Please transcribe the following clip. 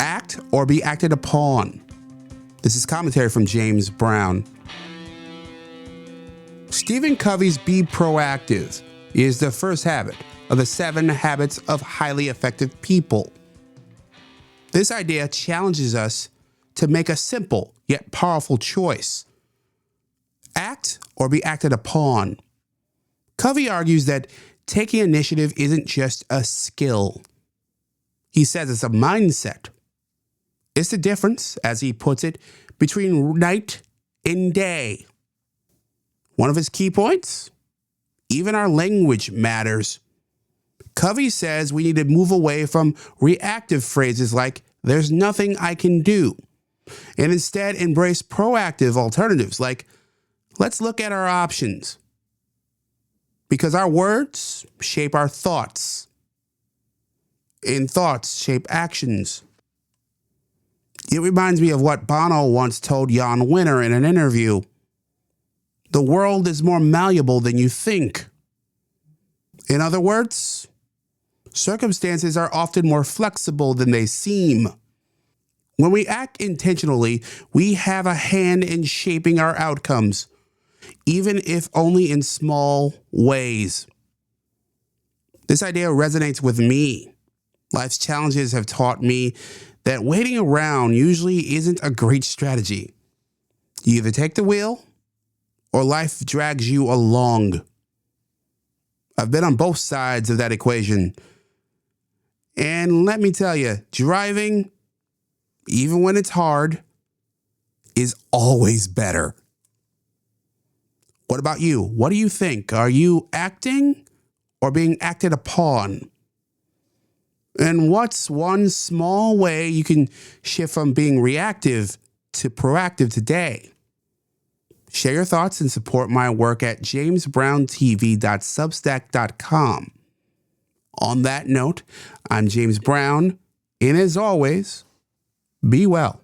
Act or be acted upon. This is commentary from James Brown. Stephen Covey's Be Proactive is the first habit of the 7 habits of highly effective people. This idea challenges us to make a simple yet powerful choice. Act or be acted upon. Covey argues that taking initiative isn't just a skill. He says it's a mindset. It's the difference, as he puts it, between night and day. One of his key points? Even our language matters. Covey says we need to move away from reactive phrases like, "there's nothing I can do," and instead embrace proactive alternatives like, "let's look at our options." Because our words shape our thoughts, and thoughts shape actions. It reminds me of what Bono once told Jan Winter in an interview. The world is more malleable than you think. In other words, circumstances are often more flexible than they seem. When we act intentionally, we have a hand in shaping our outcomes, even if only in small ways. This idea resonates with me. Life's challenges have taught me that waiting around usually isn't a great strategy. You either take the wheel or life drags you along. I've been on both sides of that equation. And let me tell you, driving, even when it's hard, is always better. What about you? What do you think? Are you acting or being acted upon? And what's one small way you can shift from being reactive to proactive today? Share your thoughts and support my work at jamesbrowntv.substack.com. On that note, I'm James Brown, and as always, be well.